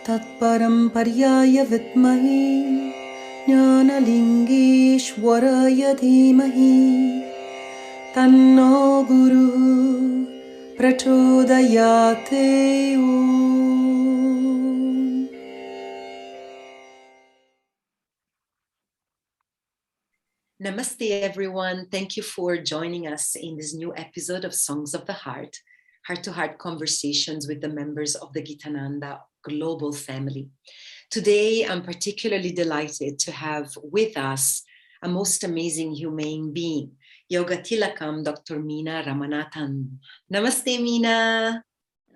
तत्परं पर्याय विद्महे ज्ञानलिङ्गेश्वराय धीमहि तन्नो गुरुः प्रचोदयात्। Namaste, everyone. Thank you for joining us in this new episode of Songs of the Heart, heart-to-heart conversations with the members of the Gitananda global family. Today, I'm particularly delighted to have with us a most amazing human being, YogaThilakam Dr Meena Ramanathan. Namaste, Meena.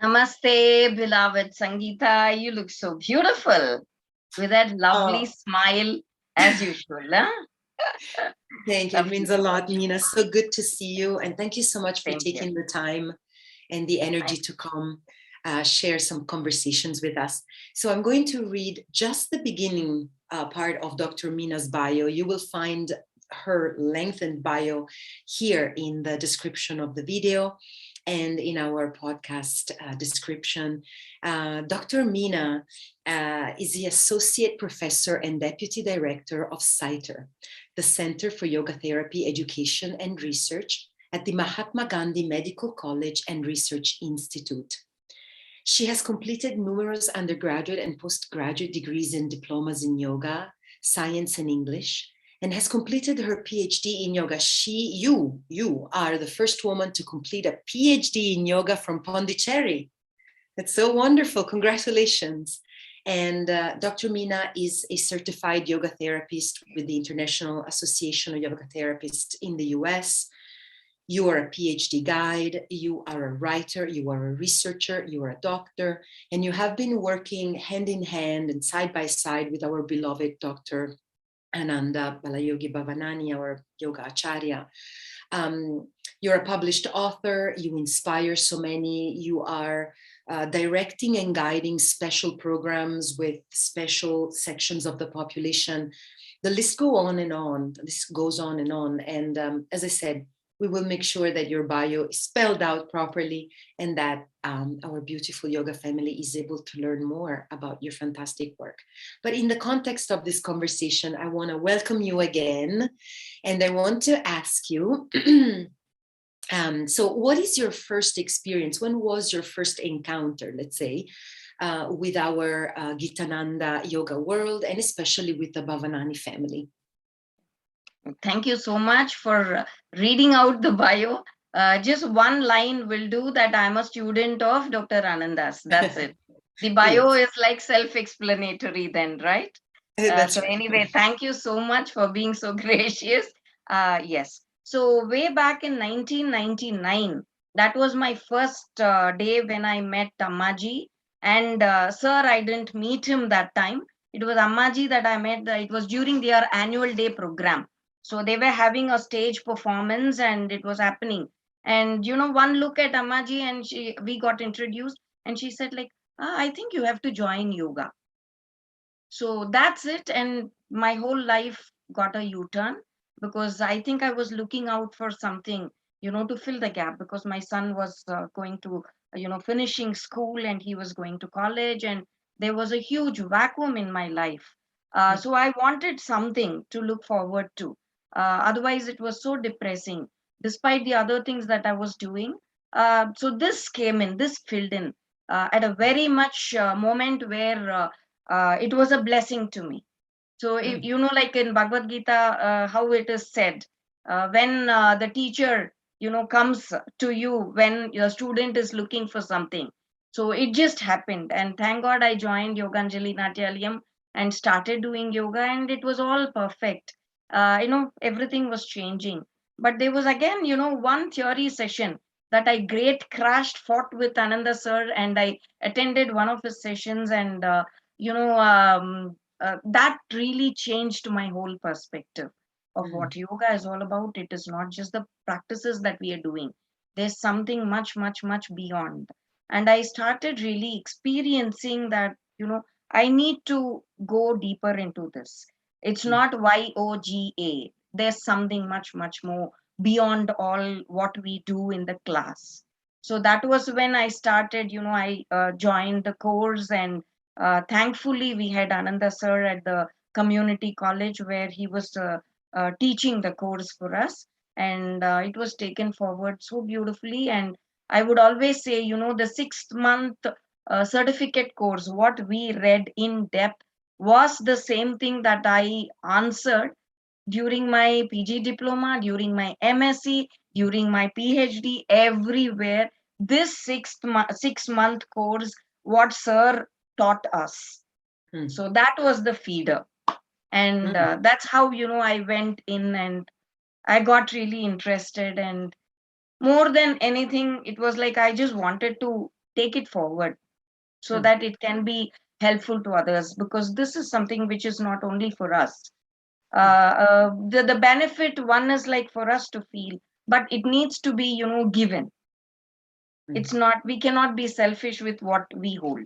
Namaste, beloved Sangeeta. You look so beautiful with that lovely smile as usual. Huh? Thank you. It means a lot, Meena. So good to see you. And thank you so much for taking the time and the energy to come share some conversations with us. So I'm going to read just the beginning part of Dr. Meena's bio. You will find her lengthened bio here in the description of the video and in our podcast description. Dr. Meena is the Associate Professor and Deputy Director of CYTER, the Center for Yoga Therapy Education and Research at the Mahatma Gandhi Medical College and Research Institute. She has completed numerous undergraduate and postgraduate degrees and diplomas in yoga, science, and English, and has completed her Ph.D. in yoga. You are the first woman to complete a Ph.D. in yoga from Pondicherry. That's so wonderful. Congratulations. And Dr. Meena is a certified yoga therapist with the International Association of Yoga Therapists in the US. You are a PhD guide, you are a writer, you are a researcher, you are a doctor, and you have been working hand in hand and side by side with our beloved Dr. Ananda Balayogi Bhavanani, our yoga acharya. You're a published author, you inspire so many, you are directing and guiding special programs with special sections of the population. The list goes on and on. This goes on and on. And as I said, we will make sure that your bio is spelled out properly and that our beautiful yoga family is able to learn more about your fantastic work. But in the context of this conversation, I want to welcome you again. And I want to ask you, so what is your first experience? When was your first encounter, let's say, with our Gitananda yoga world and especially with the Bhavanani family? Thank you so much for reading out the bio. Just one line will do that I'm a student of Dr. Ananda's. That's it. The bio is like self-explanatory then, right? So anyway, thank you so much for being so gracious. Yes. So way back in 1999, that was my first day when I met Ammaji. And sir, I didn't meet him that time. It was Ammaji that I met. It was during their annual day program. So they were having a stage performance and it was happening. And, you know, one look at Ammaji and we got introduced and she said like, I think you have to join yoga. So that's it. And my whole life got a U-turn because I think I was looking out for something, you know, to fill the gap because my son was going to, you know, finishing school and he was going to college and there was a huge vacuum in my life. So I wanted something to look forward to. Otherwise, it was so depressing despite the other things that I was doing. So this came in, this filled in at a very much moment where it was a blessing to me. So, if, you know, like in Bhagavad Gita, how it is said, when the teacher, you know, comes to you when your student is looking for something. So it just happened. And thank God I joined Yoganjali Natyalayam and started doing yoga and it was all perfect. You know, everything was changing. But there was again, you know, one theory session that I great crashed, fought with Ananda sir, and I attended one of his sessions and you know, that really changed my whole perspective of what yoga is all about. It is not just the practices that we are doing. There's something much, much, much beyond. And I started really experiencing that, you know, I need to go deeper into this. It's not YOGA. There's something much, much more beyond all what we do in the class. So that was when I started, I joined the course, and thankfully we had Ananda sir at the community college where he was teaching the course for us, and it was taken forward so beautifully. And I would always say, the 6 month certificate course, what we read in depth was the same thing that I answered during my PG diploma, during my M.Sc, during my PhD, everywhere. This 6 month course, what sir taught us. So that was the feeder. And that's how, I went in and I got really interested. And more than anything, it was like I just wanted to take it forward so that it can be helpful to others, because this is something which is not only for us. The benefit one is like for us to feel, but it needs to be given. It's not, we cannot be selfish with what we hold.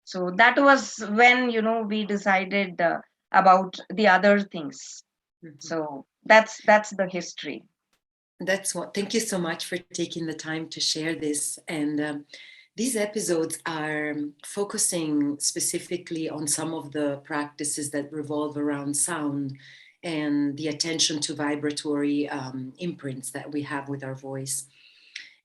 So that was when we decided about the other things. So that's the history. That's what. Thank you so much for taking the time to share this. And these episodes are focusing specifically on some of the practices that revolve around sound and the attention to vibratory imprints that we have with our voice.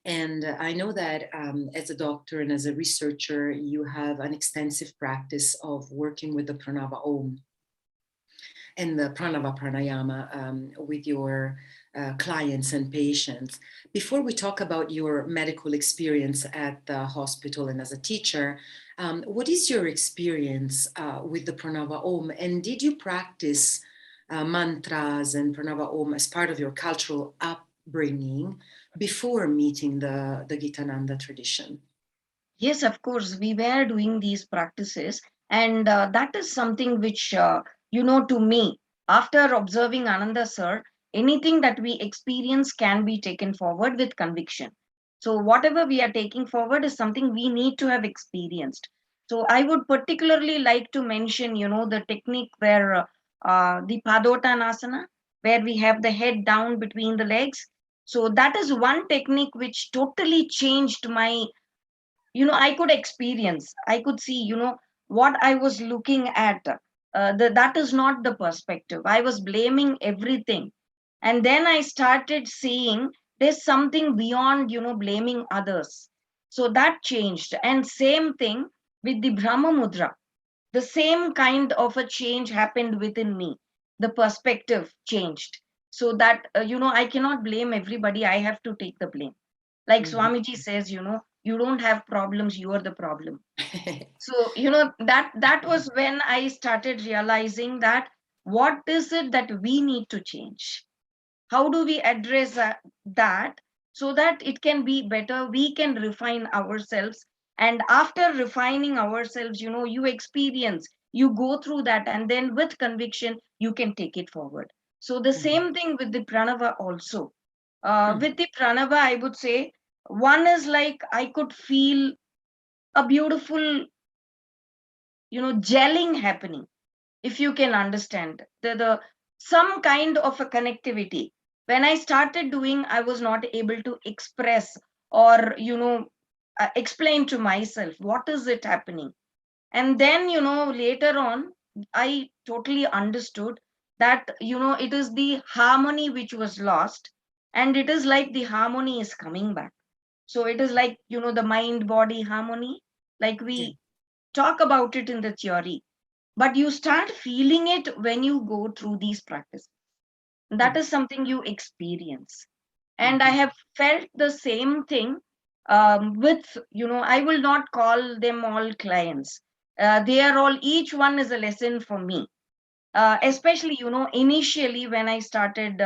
And I know that as a doctor and as a researcher, you have an extensive practice of working with the Pranava Om and the Pranava Pranayama with your clients and patients. Before we talk about your medical experience at the hospital and as a teacher, what is your experience with the Pranava Om? And did you practice mantras and Pranava Om as part of your cultural upbringing before meeting the Gitananda tradition? Yes, of course, we were doing these practices. And that is something which, to me, after observing Ananda sir, anything that we experience can be taken forward with conviction. So whatever we are taking forward is something we need to have experienced. So I would particularly like to mention, the technique where the Padottanasana, where we have the head down between the legs. So that is one technique which totally changed my, I could experience, I could see, what I was looking at. That is not the perspective. I was blaming everything. And then I started seeing there's something beyond, blaming others. So that changed. And same thing with the Brahma Mudra. The same kind of a change happened within me. The perspective changed. So that, I cannot blame everybody. I have to take the blame. Like Swamiji says, you don't have problems, you are the problem. So that was when I started realizing that what is it that we need to change, how do we address that, so that it can be better, we can refine ourselves. And after refining ourselves, you experience, you go through that, and then with conviction you can take it forward. So the same thing with the pranava also. With the pranava, I would say, one is like I could feel a beautiful, gelling happening. If you can understand the some kind of a connectivity. When I started doing, I was not able to express or explain to myself what is it happening. And then later on, I totally understood that it is the harmony which was lost, and it is like the harmony is coming back. So it is like the mind body harmony, like we talk about it in the theory, but you start feeling it when you go through these practices. That is something you experience. And I have felt the same thing with, I will not call them all clients. They are all, each one is a lesson for me. Especially, initially when I started,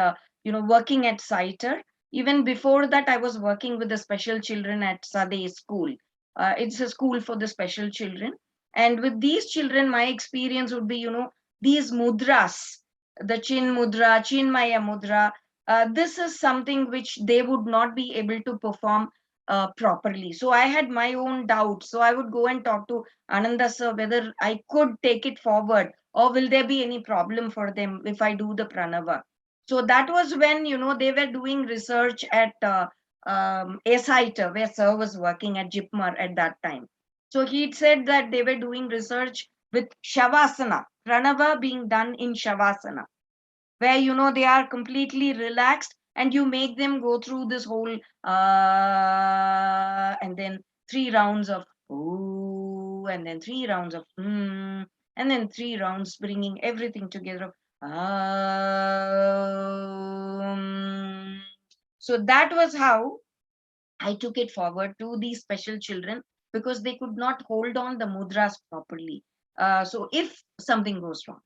working at CYTER. Even before that, I was working with the special children at Sade School. It's a school for the special children. And with these children, my experience would be, these mudras, the Chin Mudra, Chinmaya Mudra. This is something which they would not be able to perform properly. So I had my own doubts. So I would go and talk to Ananda sir whether I could take it forward, or will there be any problem for them if I do the pranava. So that was when they were doing research at CYTER, where Sir was working at JIPMER at that time. So he'd said that they were doing research with Shavasana, Pranava being done in Shavasana, where they are completely relaxed and you make them go through this whole and then 3 rounds of ooh, and then 3 rounds of and then 3 rounds bringing everything together. So that was how I took it forward to these special children, because they could not hold on the mudras properly. So if something goes wrong,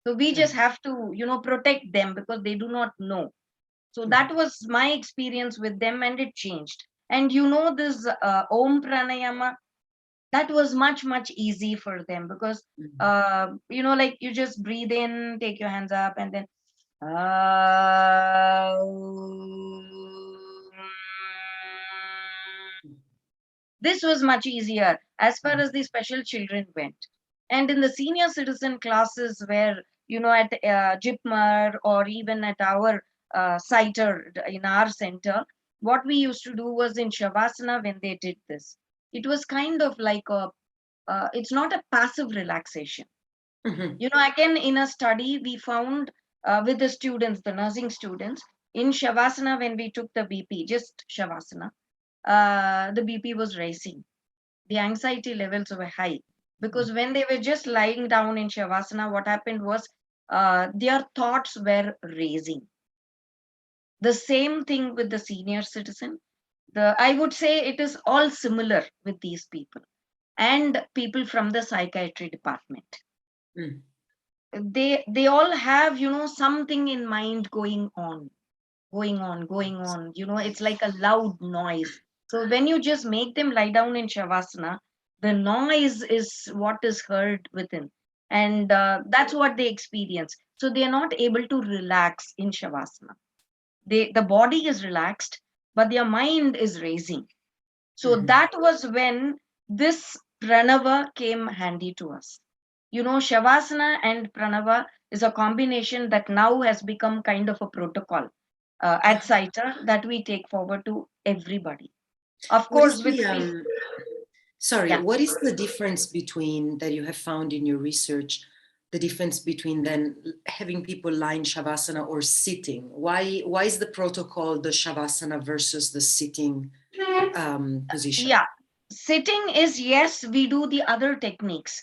so we just have to, protect them, because they do not know. So that was my experience with them, and it changed. And this Om Pranayama, that was much, much easy for them, because, like you just breathe in, take your hands up, and then this was much easier as far as the special children went. And in the senior citizen classes, where, at JIPMER or even at our CYTER in our center, what we used to do was in Shavasana, when they did this, it was kind of like it's not a passive relaxation. Again, in a study, we found with the students, the nursing students, in Shavasana, when we took the BP, just Shavasana, the BP was rising. The anxiety levels were high, because when they were just lying down in Shavasana, what happened was their thoughts were raising. The same thing with the senior citizen. I would say it is all similar with these people and people from the psychiatry department. They all have, something in mind going on. It's like a loud noise. So when you just make them lie down in Shavasana, the noise is what is heard within. And that's what they experience. So they are not able to relax in Shavasana. The body is relaxed, but their mind is racing. So that was when this Pranava came handy to us. Shavasana and Pranava is a combination that now has become kind of a protocol at CYTER that we take forward to everybody. Of course, with what is the difference between that you have found in your research? The difference between then having people lie in Shavasana or sitting? Why is the protocol the Shavasana versus the sitting position? Yeah, sitting is, yes, we do the other techniques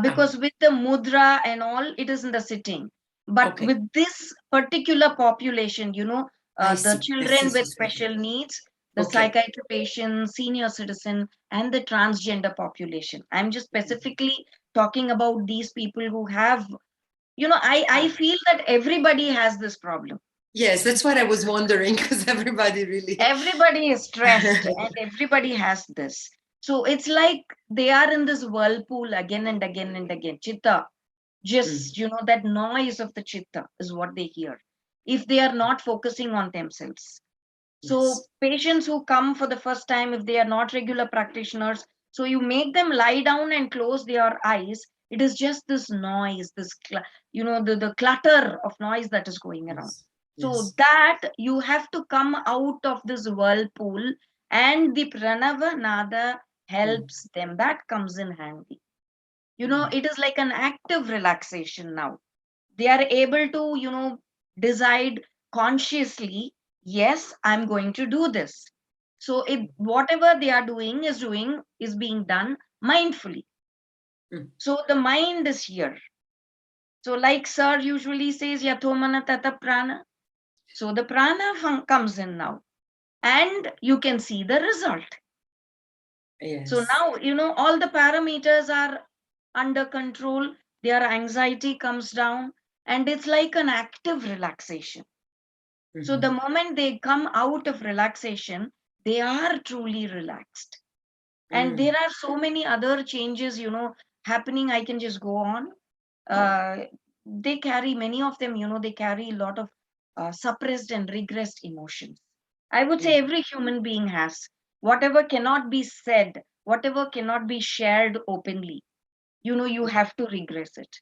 because with the mudra and all, it is in the sitting. But with this particular population, the children with special needs, the psychiatric patient, senior citizen, and the transgender population. I'm just specifically talking about these people who have, I feel that everybody has this problem. Yes, that's what I was wondering, because everybody is stressed and everybody has this. So it's like they are in this whirlpool again and again and again. Chitta, just, that noise of the chitta is what they hear if they are not focusing on themselves. So patients who come for the first time, if they are not regular practitioners, so you make them lie down and close their eyes. It is just this noise, this, the clutter of noise that is going around. So that you have to come out of this whirlpool, and the Pranava Nada helps them. That comes in handy. It is like an active relaxation now. They are able to, decide consciously, yes, I'm going to do this. So whatever they are doing is being done mindfully. So the mind is here. So like Sir usually says, Yathomana Tata Prana. So the prana comes in now, and you can see the result. So now, all the parameters are under control. Their anxiety comes down, and it's like an active relaxation. So the moment they come out of relaxation, they are truly relaxed. And there are so many other changes, happening. I can just go on. They carry, many of them, they carry a lot of suppressed and regressed emotions. I would say every human being has. Whatever cannot be said, whatever cannot be shared openly, you have to regress it.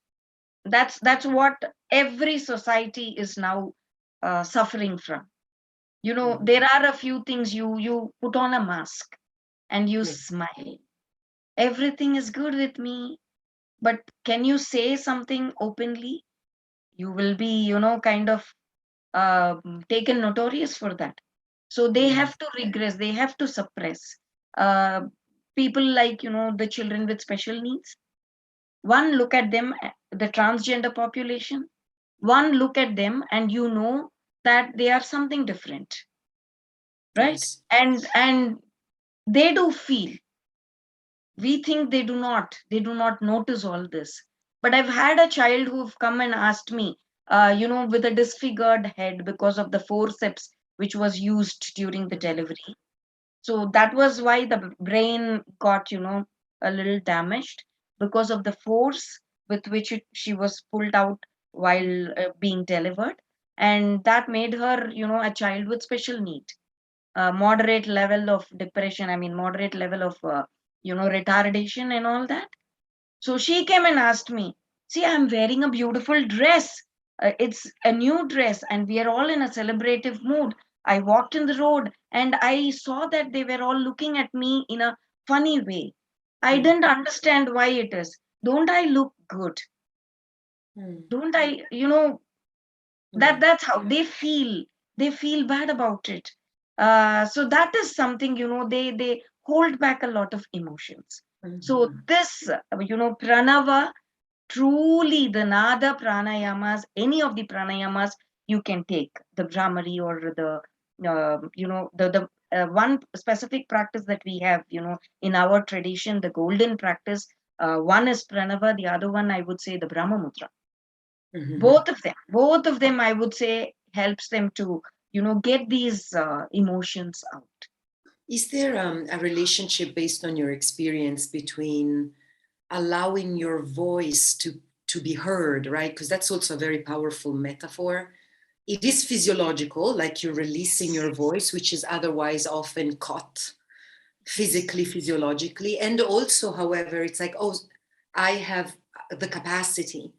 That's what every society is now suffering from. There are a few things. You put on a mask and you smile. Everything is good with me. But can you say something openly? You will be, kind of taken notorious for that. So they have to regress, they have to suppress. Uh, People like, the children with special needs. One look at them, the transgender population. One look at them and that they are something different, right? Yes. And they do feel. We think they do not notice all this. But I've had a child who've come and asked me, with a disfigured head because of the forceps which was used during the delivery. So that was why the brain got, a little damaged because of the force with which she was pulled out while being delivered. And that made her, a child with special need, moderate level of depression, moderate level of, retardation and all that. So she came and asked me, see, I'm wearing a beautiful dress. It's a new dress, and we are all in a celebrative mood. I walked in the road and I saw that they were all looking at me in a funny way. I didn't understand why it is. Don't I look good? Don't I, that's how they feel. They feel bad about it. So that is something, they hold back a lot of emotions. So this, pranava, truly the nada pranayamas, any of the pranayamas you can take, the Brahmari or the one specific practice that we have, in our tradition, the golden practice. One is pranava, the other one I would say the Brahma Mudra. Both of them I would say helps them to get these emotions out. Is there a relationship based on your experience between allowing your voice to be heard, right? Because that's also a very powerful metaphor. It is physiological, like you're releasing your voice, which is otherwise often caught physically, physiologically. And also, however, it's like, oh, I have the capacity,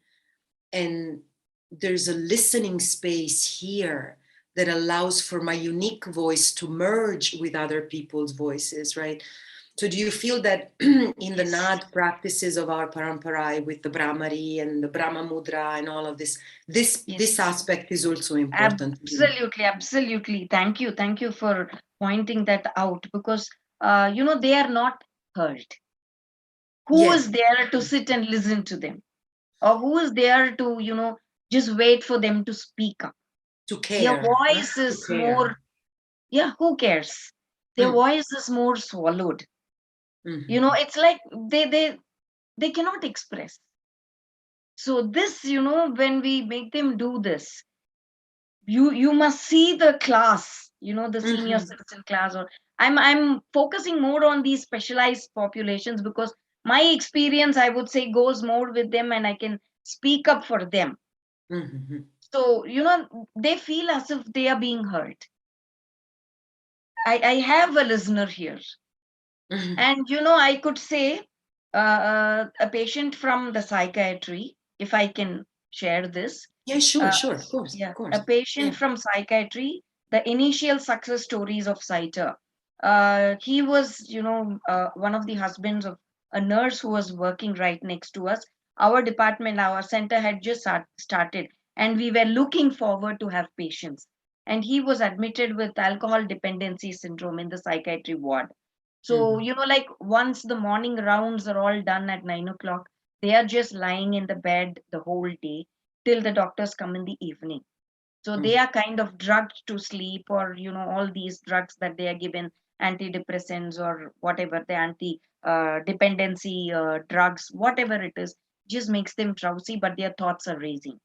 and there's a listening space here that allows for my unique voice to merge with other people's voices, right? So do you feel that in the NAD practices of our parampara with the Brahmari and the Brahma Mudra and all of this aspect is also important? Absolutely. Thank you for pointing that out, because they are not heard. Who is there to sit and listen to them? Or who is there to, just wait for them to speak up? To care. Their voice is more, who cares? Their voice is more swallowed. It's like they cannot express. So this, when we make them do this, you must see the class, the senior citizen class, or I'm focusing more on these specialized populations because my experience, I would say, goes more with them and I can speak up for them. So, they feel as if they are being heard. I have a listener here. And, I could say a patient from the psychiatry, if I can share this. Yeah, sure, of course. Yeah, of course. a patient from psychiatry, the initial success stories of CYTER. He was, one of the husbands of a nurse who was working right next to us. Our department, our center had just started, and we were looking forward to have patients. And he was admitted with alcohol dependency syndrome in the psychiatry ward. So, like once the morning rounds are all done at 9 o'clock, they are just lying in the bed the whole day till the doctors come in the evening. So they are kind of drugged to sleep, or, all these drugs that they are given, antidepressants or whatever, the anti-dependency drugs, whatever it is, just makes them drowsy, but their thoughts are racing.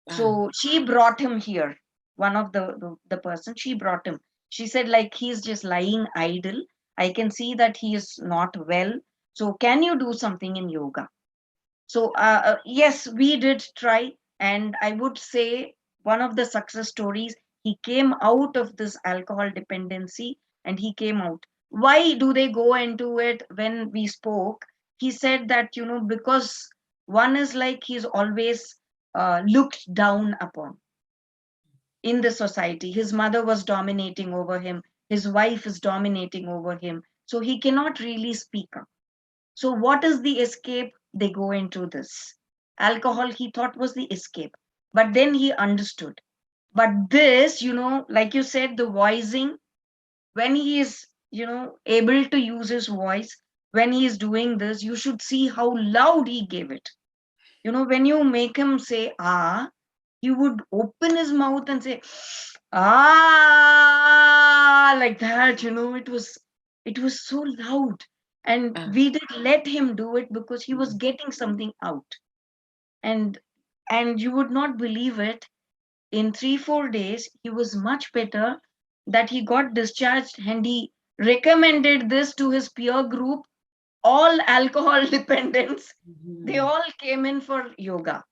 So she brought him here. One of the person, she brought him. She said, like, he's just lying idle. I can see that he is not well. So can you do something in yoga? So yes, we did try. And I would say one of the success stories, he came out of this alcohol dependency and he came out. Why do they go into it? When we spoke, he said that, because one is like he's always looked down upon. in the society. His mother was dominating over him. His wife is dominating over him. So he cannot really speak up. So what is the escape? They go into this. Alcohol, he thought, was the escape. But then he understood. But this, like you said, the voicing, when he is, able to use his voice, when he is doing this, you should see how loud he gave it. When you make him say, ah, he would open his mouth and say, ah, like that. It was so loud. And we did let him do it because he was getting something out. And you would not believe it, in 3-4 days he was much better, that he got discharged, and he recommended this to his peer group. All alcohol dependents, they all came in for yoga.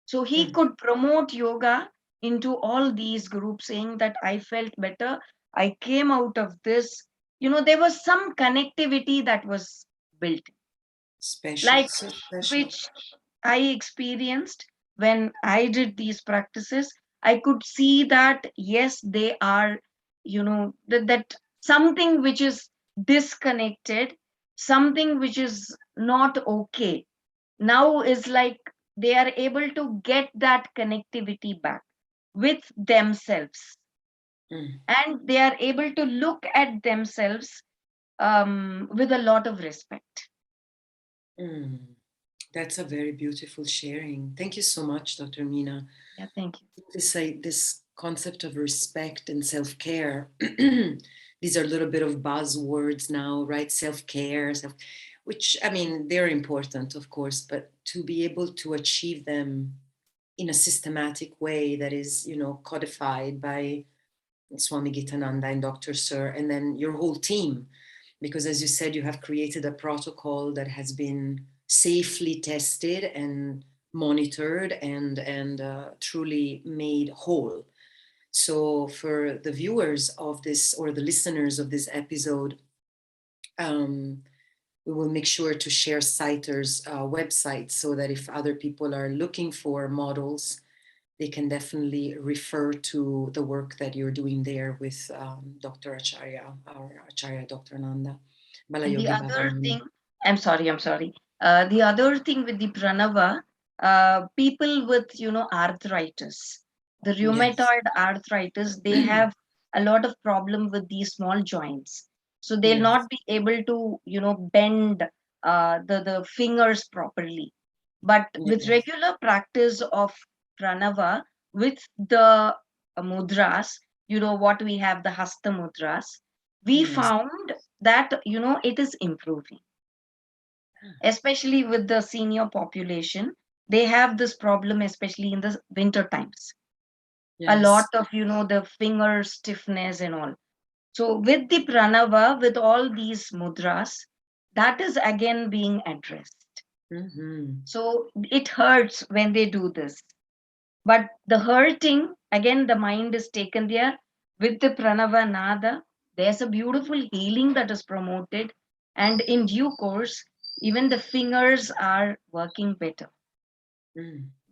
So he could promote yoga into all these groups, saying that I felt better, I came out of this. There was some connectivity that was built, Special, like so special. which I experienced when I did these practices. I could see that, yes, they are, that something which is disconnected, something which is not okay, now is like they are able to get that connectivity back with themselves, and they are able to look at themselves with a lot of respect. That's a very beautiful sharing. Thank you so much, Dr. Meena. Yeah, thank you. This concept of respect and self-care, these are a little bit of buzzwords now, right? Self-care, which, I mean, they're important, of course, but to be able to achieve them in a systematic way that is, codified by Swami Gitananda and Dr. Sir, and then your whole team, because as you said, you have created a protocol that has been safely tested and monitored and truly made whole. So for the viewers of this, or the listeners of this episode, we will make sure to share CYTER's website, so that if other people are looking for models, they can definitely refer to the work that you're doing there with Dr. Acharya, or Acharya Dr. Nanda. And the Balayogi other Bhavan. thing, I'm sorry. The other thing with the pranava, people with, arthritis, the Yes. rheumatoid arthritis, they have a lot of problem with these small joints. So they'll Yes. not be able to, bend the fingers properly. But with Yes. regular practice of pranava, with the mudras, what we have, the hasta mudras, we Yes. found that, it is improving, especially with the senior population. They have this problem, especially in the winter times, a lot Yes. of, the finger stiffness and all. So with the pranava, with all these mudras, that is again being addressed. So it hurts when they do this, but the hurting, again, the mind is taken there. With the pranava nada, there's a beautiful healing that is promoted, and in due course, even the fingers are working better.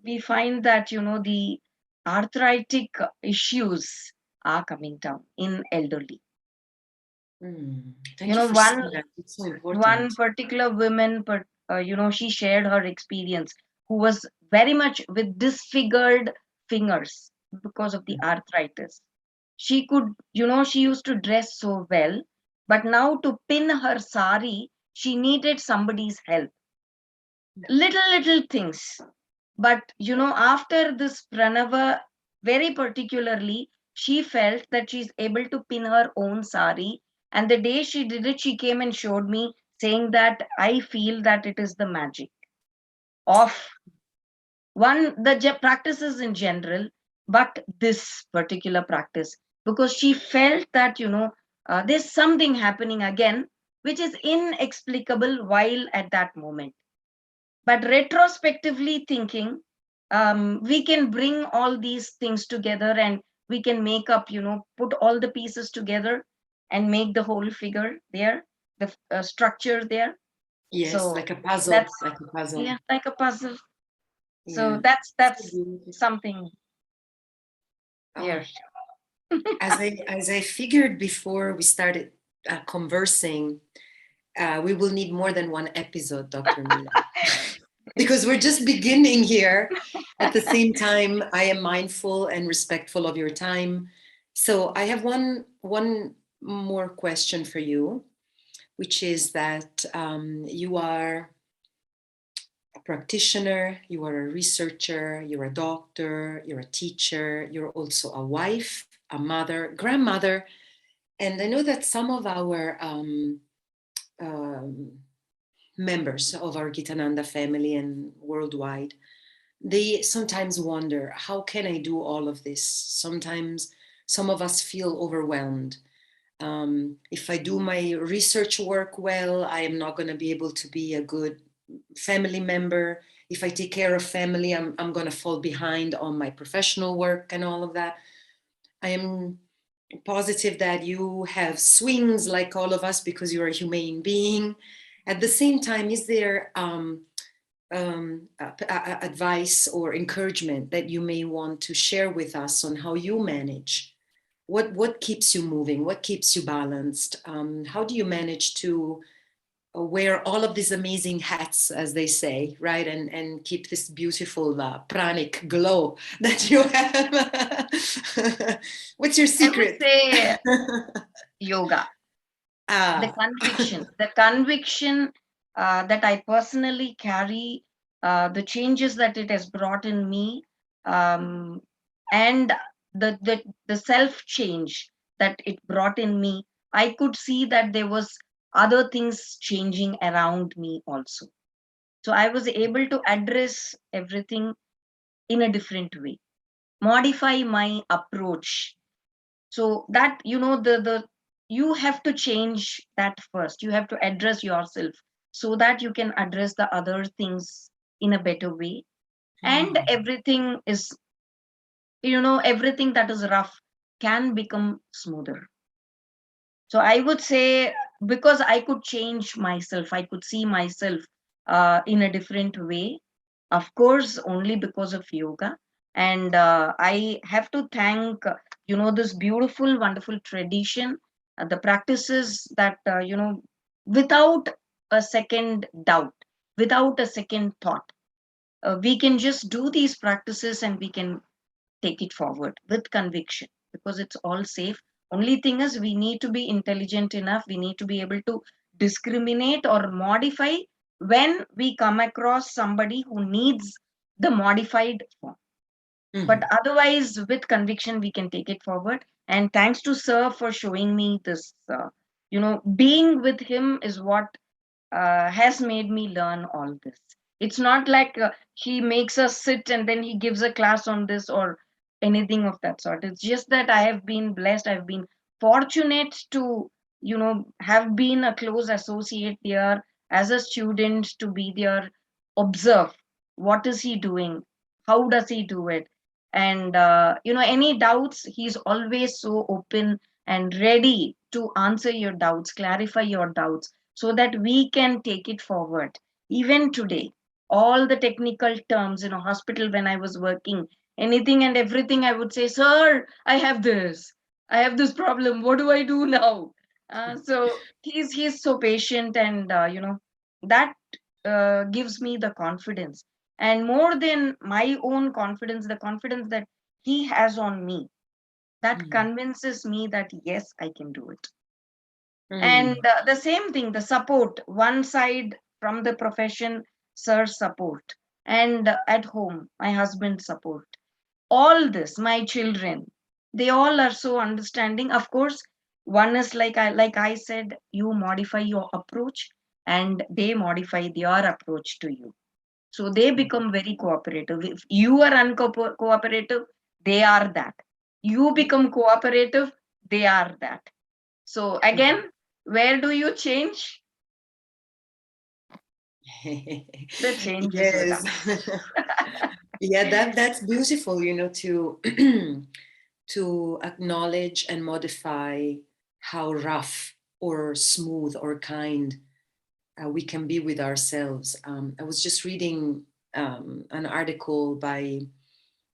We find that, the arthritic issues are coming down in elderly. Thank you for One saying that. It's so one important. particular woman, but she shared her experience, who was very much with disfigured fingers because of the arthritis. She could, she used to dress so well, but now to pin her sari, she needed somebody's help. Little things. But, after this pranava, very particularly, she felt that she's able to pin her own sari. And the day she did it, she came and showed me, saying that I feel that it is the magic of the practices in general, but this particular practice, because she felt that, there's something happening again, which is inexplicable while at that moment. But retrospectively thinking, we can bring all these things together, and we can make up, put all the pieces together and make the whole figure there, the structure there. Yes, So like a puzzle, that's, like a puzzle. yeah, like a puzzle. So Yeah. that's So that's beautiful. something. Yes. As I figured before we started conversing, we will need more than one episode, Dr. Meena, because we're just beginning here. At the same time, I am mindful and respectful of your time. So I have one more question for you, which is that you are a practitioner, you are a researcher, you're a doctor, you're a teacher, you're also a wife, a mother, grandmother. And I know that some of our members of our Gitananda family and worldwide, they sometimes wonder, how can I do all of this? Sometimes some of us feel overwhelmed. If I do my research work well, I am not going to be able to be a good family member. If I take care of family, I'm going to fall behind on my professional work and all of that. I am positive that you have swings like all of us because you're a humane being. At the same time, is there advice or encouragement that you may want to share with us on how you manage? What keeps you moving? What keeps you balanced? How do you manage to wear all of these amazing hats, as they say, right? And keep this beautiful pranic glow that you have. What's your I would secret? say yoga. The conviction that I personally carry, the changes that it has brought in me, and the self change that it brought in me, I could see that there was other things changing around me also. So I was able to address everything in a different way, modify my approach, so that the you have to change that first. You have to address yourself so that you can address the other things in a better way, and everything that is rough can become smoother. So I would say, because I could change myself, I could see myself in a different way, of course, only because of yoga. And I have to thank, this beautiful, wonderful tradition, the practices that, without a second doubt, without a second thought, we can just do these practices and we can take it forward with conviction, because it's all safe. Only thing is, we need to be intelligent enough, we need to be able to discriminate or modify when we come across somebody who needs the modified form. But otherwise, with conviction, we can take it forward. And thanks to sir for showing me this, being with him is what has made me learn all this. It's not like he makes us sit and then he gives a class on this or anything of that sort. It's just that I have been blessed, I've been fortunate to, have been a close associate there, as a student, to be there, observe what is he doing, how does he do it. And any doubts, he's always so open and ready to answer your doubts, clarify your doubts, so that we can take it forward. Even today, all the technical terms, hospital, when I was working, anything and everything, I would say, sir, I have this problem, what do I do now? So he's so patient, and that gives me the confidence, and more than my own confidence, the confidence that he has on me, that convinces me that yes, I can do it. And the same thing, the support, one side from the profession, sir's support, and at home, my husband's support, all this, my children, they all are so understanding. Of course, one is like I said, you modify your approach and they modify their approach to you, so they become very cooperative. If you are uncooperative, they are that. You become cooperative, they are that. So again, where do you change? The change is with Yes. us. Yeah, that's beautiful, to to acknowledge and modify how rough or smooth or kind we can be with ourselves. I was just reading an article by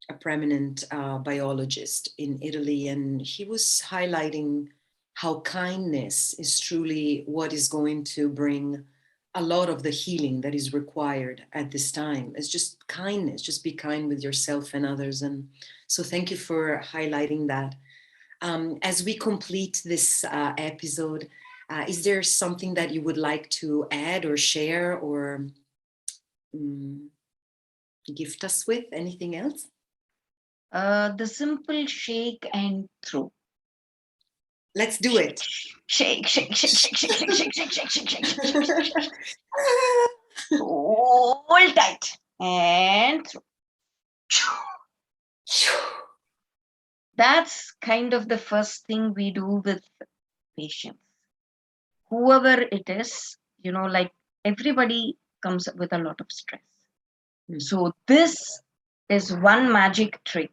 a prominent biologist in Italy, and he was highlighting how kindness is truly what is going to bring a lot of the healing that is required at this time. It's just kindness, just be kind with yourself and others. And so thank you for highlighting that. As we complete this episode, is there something that you would like to add or share or gift us with? Anything else? The simple shake and throw. Let's do it. Shake, shake, shake, shake, shake, shake, shake, shake, shake, shake, shake, shake, shake. Hold tight and throw. That's kind of the first thing we do with patients. Whoever it is, like everybody comes with a lot of stress. So this is one magic trick.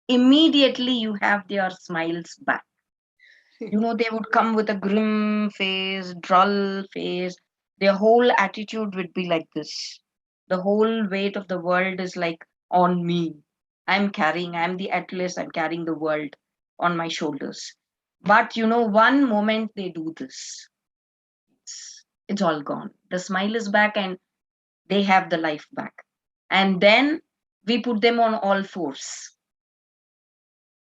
Immediately you have their smiles back. They would come with a grim face, droll face. Their whole attitude would be like this. The whole weight of the world is like on me. I'm the Atlas, I'm carrying the world on my shoulders. But one moment they do this, it's all gone. The smile is back and they have the life back. And then we put them on all fours.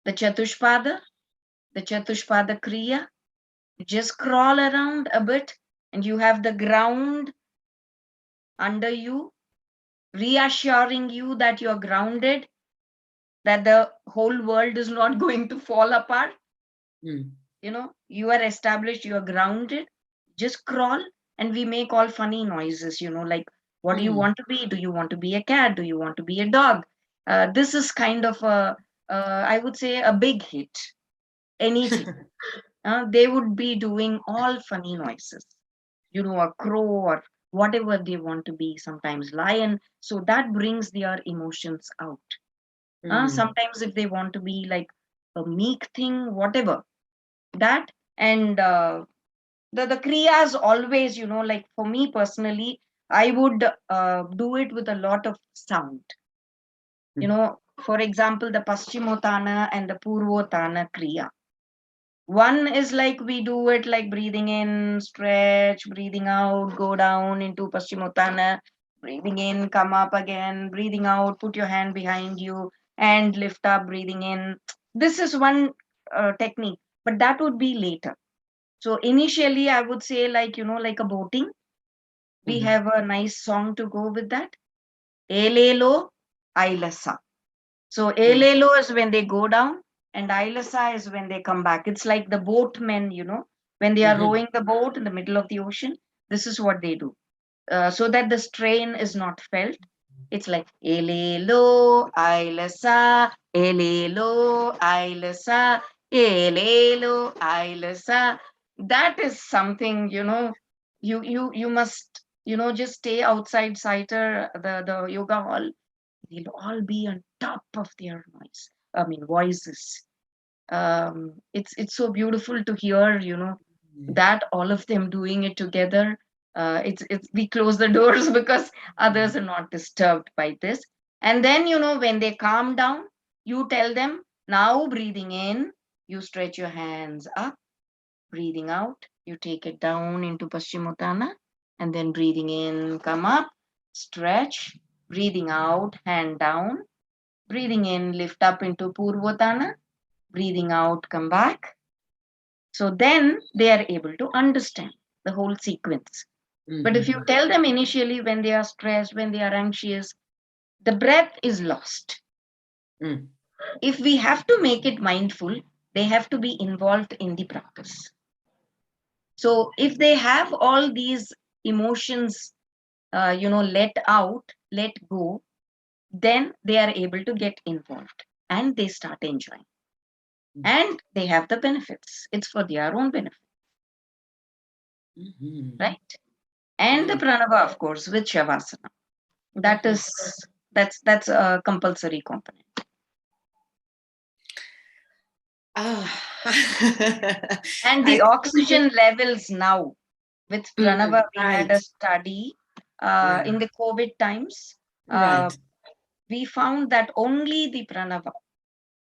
The Chatushpada Kriya, you just crawl around a bit and you have the ground under you, reassuring you that you're grounded, that the whole world is not going to fall apart. You are established, you are grounded. Just crawl, and we make all funny noises, like, what do you want to be? Do you want to be a cat? Do you want to be a dog? This is kind of I would say, a big hit. Anything. They would be doing all funny noises, a crow or whatever they want to be, sometimes lion. So that brings their emotions out. Sometimes if they want to be like a meek thing, whatever, that. And the kriyas always, like for me personally, I would do it with a lot of sound. For example, the Paschimotana and the Purvotana kriya. One is like we do it like breathing in, stretch, breathing out, go down into Paschimotana, breathing in, come up again, breathing out, put your hand behind you and lift up, breathing in. This is one technique, but that would be later. So initially, I would say like a boating. We have a nice song to go with that. Elelo, Ailasa. So Elelo is when they go down, and Ailasa is when they come back. It's like the boatmen, when they are rowing the boat in the middle of the ocean. This is what they do, so that the strain is not felt. It's like Elelo, Ailasa, Elelo, Ailasa, Elelo, Ailasa. That is something, you must, just stay outside CYTER, the yoga hall. They'll all be on top of their voices. It's so beautiful to hear, that all of them doing it together. It's we close the doors because others are not disturbed by this. And then, when they calm down, you tell them, now breathing in, you stretch your hands up, breathing out, you take it down into Paschimotana, and then breathing in, come up, stretch, breathing out, hand down, breathing in, lift up into Purvotana, breathing out, come back. So then they are able to understand the whole sequence. But if you tell them initially when they are stressed, when they are anxious, the breath is lost. If we have to make it mindful, they have to be involved in the practice. So if they have all these emotions, let out, let go, then they are able to get involved and they start enjoying. And they have the benefits. It's for their own benefit. Right? And the pranava, of course, with Shavasana. That's a compulsory component. And the oxygen levels now with pranava, we had a study in the COVID times. we found that only Pranava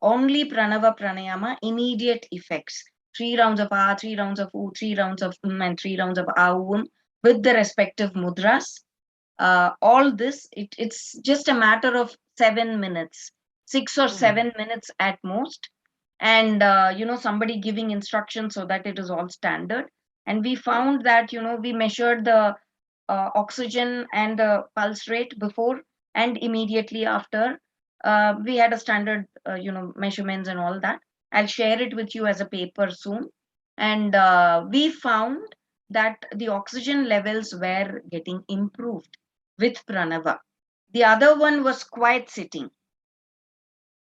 Pranayama, immediate effects. 3 rounds of Ah, 3 rounds of U, 3 rounds of and 3 rounds of Aum with the respective mudras. All this, it's just a matter of 7 minutes, 6 or 7 minutes at most. And, somebody giving instructions so that it is all standard. And we found that, we measured the oxygen and the pulse rate before and immediately after. We had a standard, measurements and all that. I'll share it with you as a paper soon. And we found that the oxygen levels were getting improved with pranava. The other one was quiet sitting.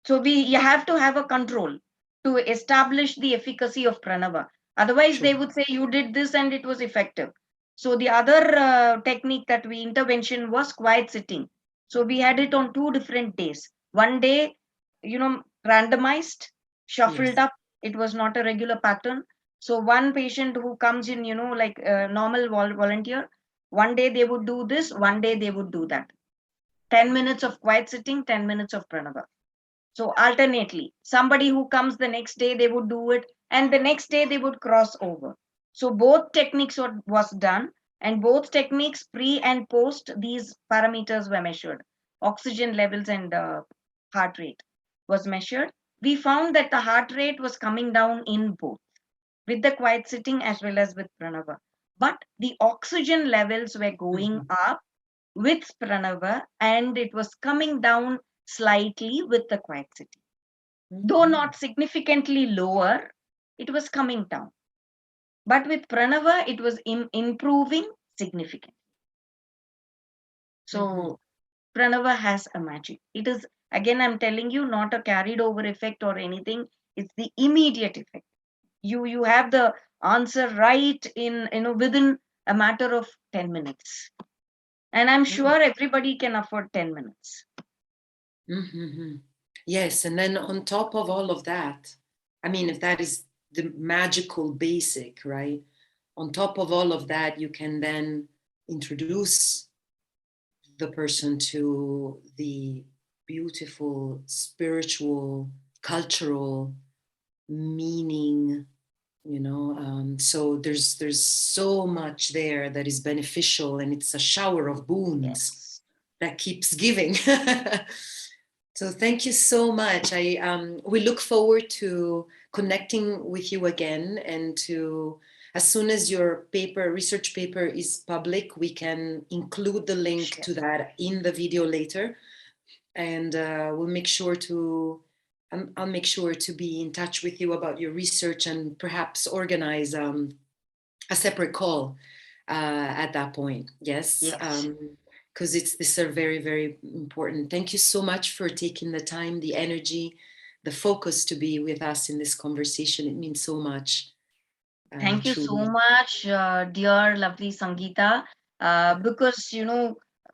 So you have to have a control to establish the efficacy of pranava. Otherwise, they would say you did this and it was effective. So the other technique that we intervention was quiet sitting. So we had it on 2 different days. One day, randomized, shuffled up. It was not a regular pattern. So one patient who comes in, like a normal volunteer, one day they would do this, one day they would do that. 10 minutes of quiet sitting, 10 minutes of pranava. So alternately, somebody who comes the next day, they would do it, and the next day they would cross over. So both techniques was done, and both techniques pre and post, these parameters were measured. Oxygen levels and heart rate was measured. We found that the heart rate was coming down in both, with the quiet sitting as well as with pranava. But the oxygen levels were going up with pranava, and it was coming down slightly with the quiet sitting. Though not significantly lower, it was coming down. But with pranava, it was improving significantly. So pranava has a magic. It is, again, I'm telling you, not a carried over effect or anything. It's the immediate effect. You have the answer right in, within a matter of 10 minutes. And I'm sure everybody can afford 10 minutes. Yes, and then on top of all of that, I mean, if that is the magical basic, right? On top of all of that, you can then introduce the person to the beautiful spiritual, cultural meaning, so there's so much there that is beneficial, and it's a shower of boons that keeps giving. So thank you so much. We look forward to connecting with you again, and to, as soon as your research paper is public, we can include the link to that in the video later, and we'll make sure to. I'll make sure to be in touch with you about your research, and perhaps organize a separate call at that point. Yes. Because these are very, very important. Thank you so much for taking the time, the energy, the focus to be with us in this conversation. It means so much. Thank you so much, dear lovely Sangeeta, because,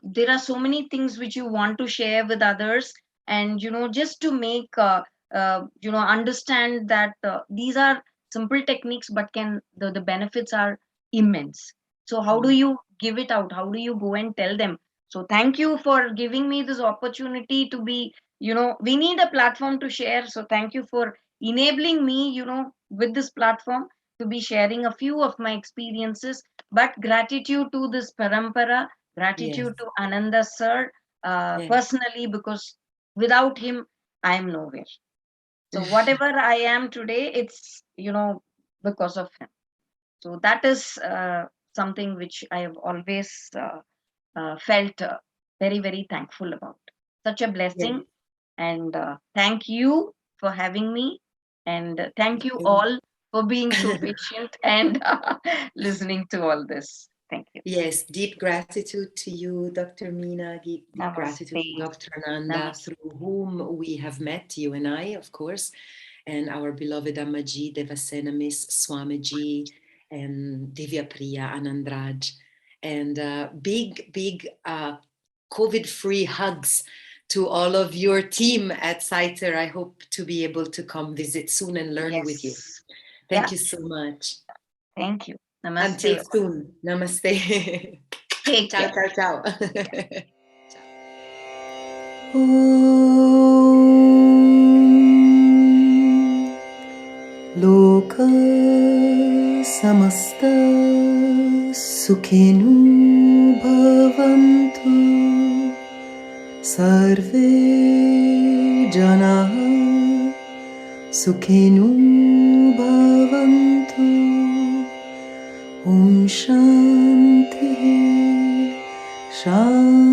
there are so many things which you want to share with others, and, just to make, understand that these are simple techniques, but the benefits are immense. So how do you give it out? How do you go and tell them? So thank you for giving me this opportunity to be, we need a platform to share. So thank you for enabling me, with this platform, to be sharing a few of my experiences. But gratitude to this parampara, gratitude to Ananda sir, personally, because without him, I am nowhere. So whatever I am today, it's, because of him. So that is something which I have always felt very, very thankful about. Such a blessing. And thank you for having me. And thank you all for being so patient and listening to all this. Thank you. Yes, deep gratitude to you, Dr. Meena, deep gratitude to Dr. Ananda, through whom we have met, you and I, of course, and our beloved Ammaji, Devasena Miss Swamiji, and Divyapriya Anandraj, and big COVID-free hugs to all of your team at CYTER. I hope to be able to come visit soon and learn with you. Thank you so much. Thank you. Namaste. Until soon. Namaste. Take ciao, care. ciao, ciao. Loka samasta sukhinu bhavantu sarve janaha sukhinu bhavantu Om Shanti Shanti